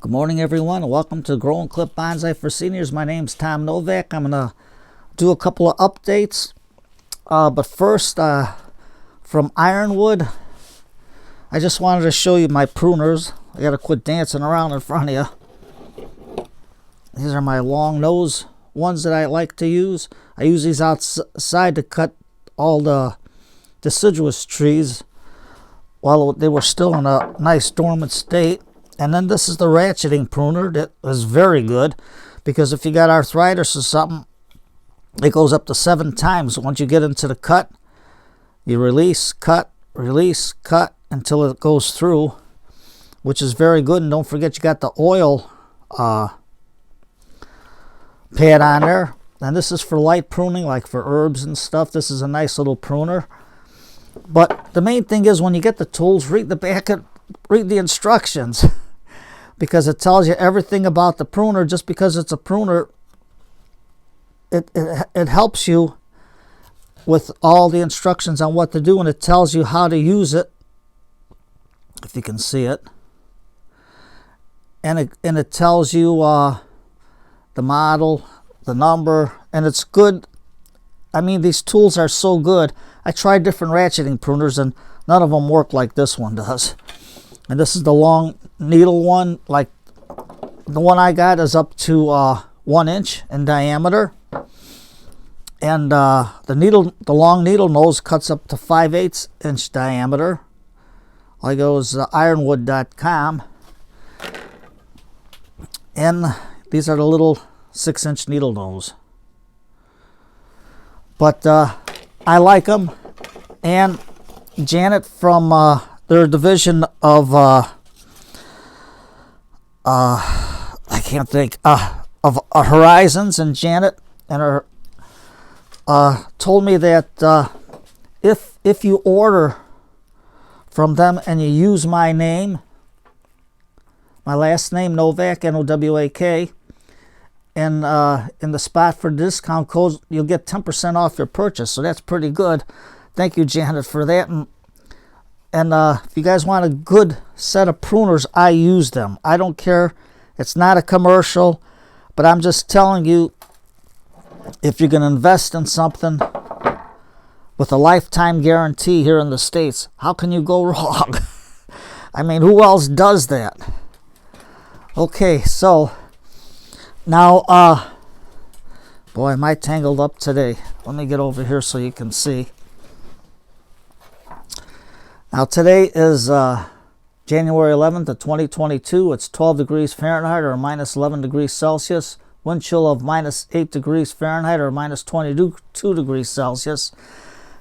Good morning, everyone, and welcome to Grow and Clip Bonsai for Seniors. My name's Tom Novak. I'm going to do a couple of updates. But first, from Ironwood, I just wanted to show you my pruners. I got to quit dancing around in front of you. These are my long nose ones that I like to use. I use these outside to cut all the deciduous trees while they were still in a nice dormant state. And then this is the ratcheting pruner that is very good, because if you got arthritis or something, it goes up to 7 times. Once you get into the cut, you release, cut, until it goes through, which is very good. And don't forget, you got the oil pad on there. And this is for light pruning, like for herbs and stuff. This is a nice little pruner. But the main thing is, when you get the tools, read the instructions. Because it tells you everything about the pruner. Just because it's a pruner, it helps you with all the instructions on what to do, and it tells you how to use it, if you can see it. And it tells you the model, the number, and it's good. I mean, these tools are so good. I tried different ratcheting pruners, and none of them work like this one does. And this is the long needle one. Like the one I got is up to 1 inch in diameter. And the long needle nose cuts up to 5/8 inch diameter. I goes ironwood.com. And these are the little 6-inch needle nose. But I like them. And Janet from their division of I can't think of Horizons, and Janet and her told me that if you order from them and you use my name, my last name, Novak, N-O-W-A-K, and in the spot for discount code, you'll get 10% off your purchase. So that's pretty good. Thank you, Janet, for that. And if you guys want a good set of pruners, I use them. I don't care. It's not a commercial, but I'm just telling you, if you're going to invest in something with a lifetime guarantee here in the States, how can you go wrong? I mean, who else does that? Okay, so now, boy, am I tangled up today. Let me get over here so you can see. Now today is January 11th of 2022. It's 12 degrees Fahrenheit or minus 11 degrees Celsius. Wind chill of minus 8 degrees Fahrenheit or minus 22 degrees Celsius.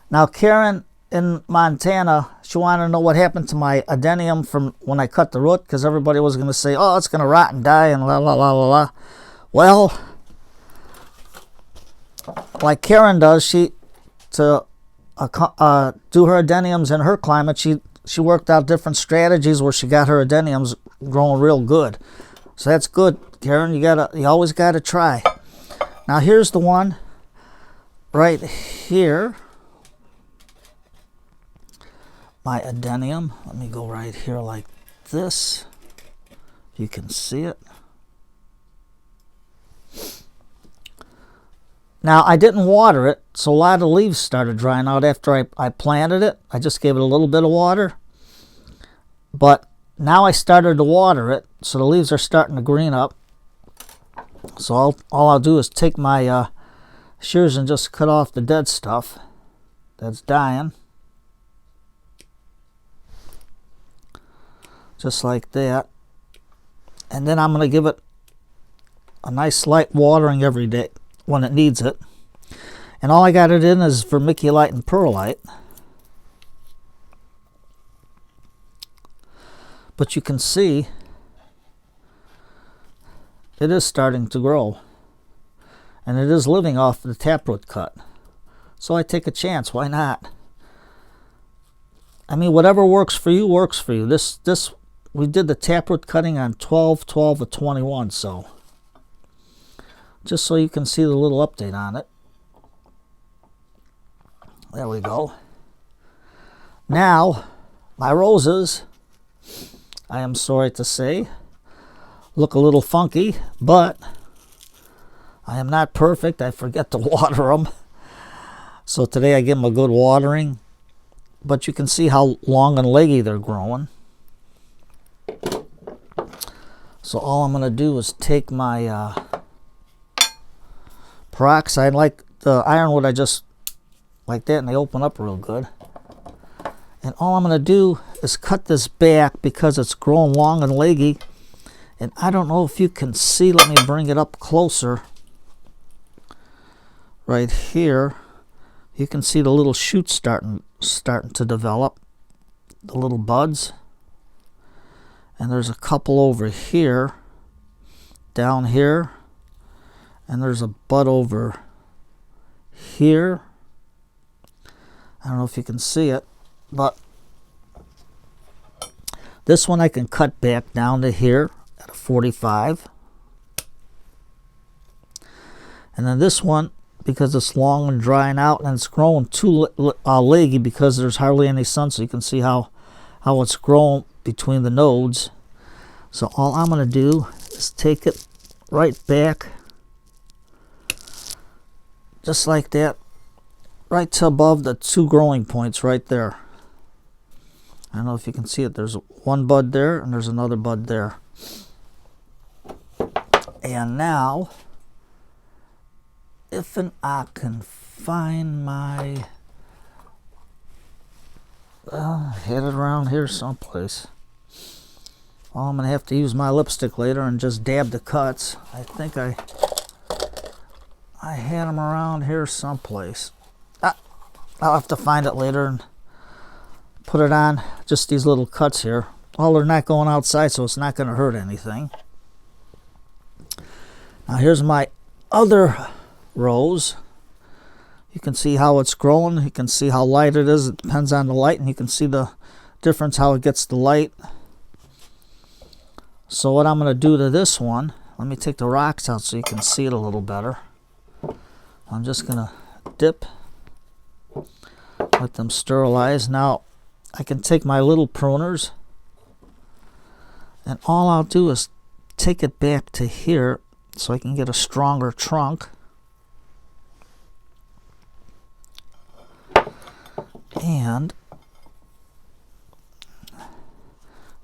Now Karen in Montana, she wanted to know what happened to my Adenium from when I cut the root, because everybody was going to say, oh, it's going to rot and die and la la la la la. Well, like Karen does, she do her adeniums in her climate, she worked out different strategies where she got her adeniums growing real good. So that's good, Karen. You always gotta try. Now here's the one right here. My adenium. Let me go right here like this. You can see it. Now, I didn't water it, so a lot of leaves started drying out after I planted it. I just gave it a little bit of water. But now I started to water it, so the leaves are starting to green up. So all I'll do is take my shears and just cut off the dead stuff that's dying. Just like that. And then I'm going to give it a nice light watering every day when it needs it. And all I got it in is vermiculite and perlite. But you can see it is starting to grow. And it is living off the taproot cut. So I take a chance. Why not? I mean, whatever works for you works for you. This we did the taproot cutting on 12/12 of 21, so just so you can see the little update on it. There we go. Now, my roses, I am sorry to say, look a little funky, but I am not perfect. I forget to water them. So today I give them a good watering. But you can see how long and leggy they're growing. So all I'm going to do is take my peroxide, like the ironwood, I just like that, and they open up real good. And all I'm going to do is cut this back because it's growing long and leggy. And I don't know if you can see. Let me bring it up closer. Right here, you can see the little shoots starting to develop, the little buds. And there's a couple over here, down here, and there's a bud over here. I don't know if you can see it, but this one I can cut back down to here at a 45. And then this one, because it's long and drying out and it's growing too leggy because there's hardly any sun, so you can see how it's growing between the nodes. So all I'm going to do is take it right back, just like that, right to above the 2 growing points right there. I don't know if you can see it. There's one bud there and there's another bud there. And now, if I can find my, had it around here someplace. Well, I'm going to have to use my lipstick later and just dab the cuts. I think I had them around here someplace. I'll have to find it later and put it on. Just these little cuts here. Well, they're not going outside, so it's not going to hurt anything. Now here's my other rose. You can see how it's growing. You can see how light it is. It depends on the light, and you can see the difference how it gets the light. So what I'm going to do to this one, let me take the rocks out so you can see it a little better. I'm just going to dip, let them sterilize. Now I can take my little pruners, and all I'll do is take it back to here so I can get a stronger trunk. And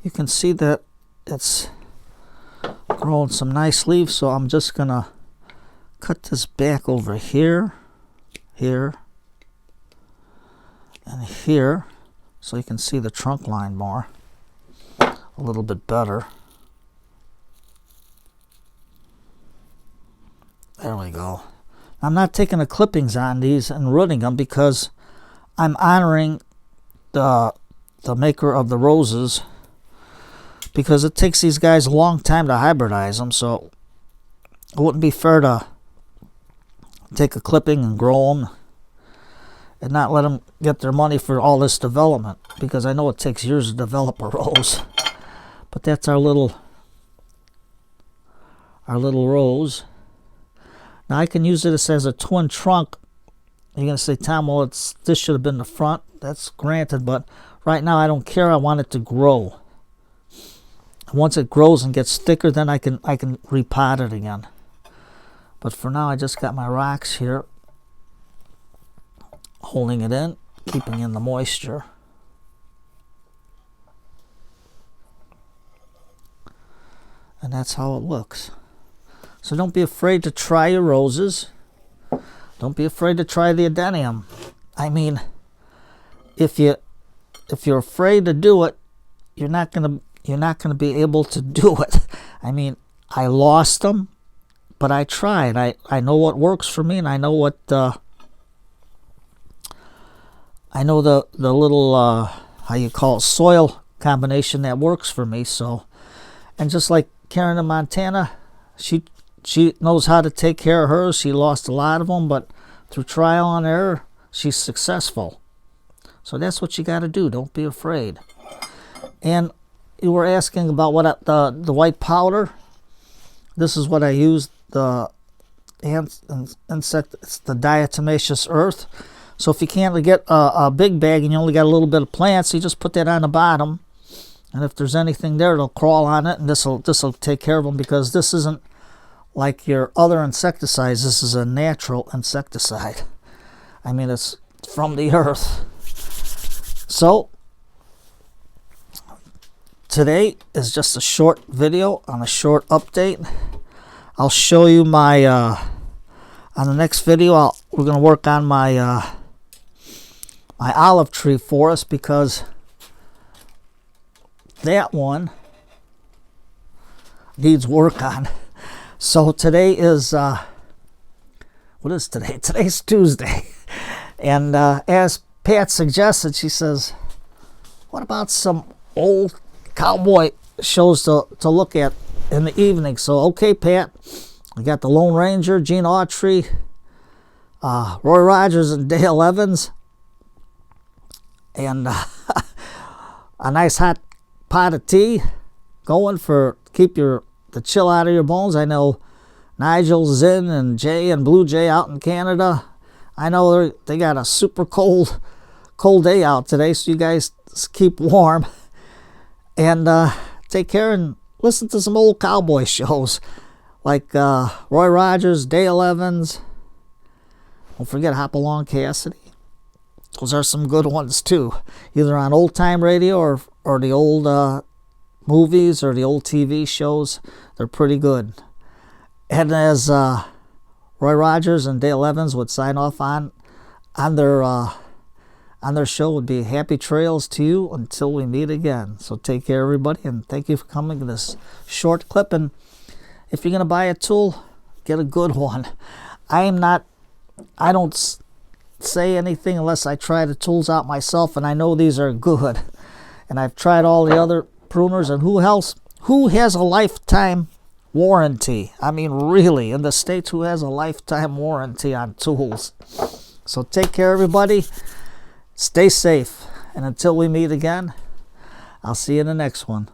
you can see that it's growing some nice leaves, so I'm just gonna cut this back over here, here, and here, so you can see the trunk line more, a little bit better. There we go. I'm not taking the clippings on these and rooting them because I'm honoring the maker of the roses, because it takes these guys a long time to hybridize them, so it wouldn't be fair to take a clipping and grow them and not let them get their money for all this development, because I know it takes years to develop a rose. But that's our little rose. Now I can use this as a twin trunk. You're going to say, Tom, well, this should have been the front. That's granted, but right now I don't care. I want it to grow. Once it grows and gets thicker, then I can repot it again. But for now, I just got my rocks here, holding it in, keeping in the moisture. And that's how it looks. So don't be afraid to try your roses. Don't be afraid to try the Adenium. I mean, if you're afraid to do it, you're not gonna be able to do it. I mean, I lost them, but I tried. I know what works for me, and I know what I know the little how you call it, soil combination that works for me. So, and just like Karen in Montana, she knows how to take care of hers. She lost a lot of them, but through trial and error, she's successful. So that's what you got to do. Don't be afraid. And you were asking about what the white powder. This is what I used. The insect. It's the diatomaceous earth. So if you can't get a big bag and you only got a little bit of plants, you just put that on the bottom, And if there's anything there, it'll crawl on it, and this'll take care of them, because this isn't like your other insecticides. This is a natural insecticide. I mean, it's from the earth. So today is just a short video on a short update. I'll show you my on the next video. We're gonna work on my my olive tree forest, because that one needs work on. So today is what is today? Today's Tuesday, and as Pat suggested, she says, what about some old cowboy shows to look at in the evening? So okay, Pat, we got the Lone Ranger, Gene Autry, Roy Rogers and Dale Evans, and a nice hot pot of tea going for keep the chill out of your bones. I know Nigel, Zinn, and Jay and Blue Jay out in Canada, I know they got a super cold day out today, so you guys keep warm and take care and listen to some old cowboy shows like Roy Rogers, Dale Evans. Don't forget Hopalong Cassidy. Those are some good ones too, either on old time radio or the old movies or the old TV shows. They're pretty good. And as Roy Rogers and Dale Evans would sign off on their show, would be happy trails to you until we meet again. So take care, everybody, and thank you for coming to this short clip. And if you're going to buy a tool, get a good one. I don't say anything unless I try the tools out myself, and I know these are good. And I've tried all the other pruners, and who has a lifetime warranty? I mean, really, in the States, who has a lifetime warranty on tools? So take care, everybody. Stay safe. And until we meet again, I'll see you in the next one.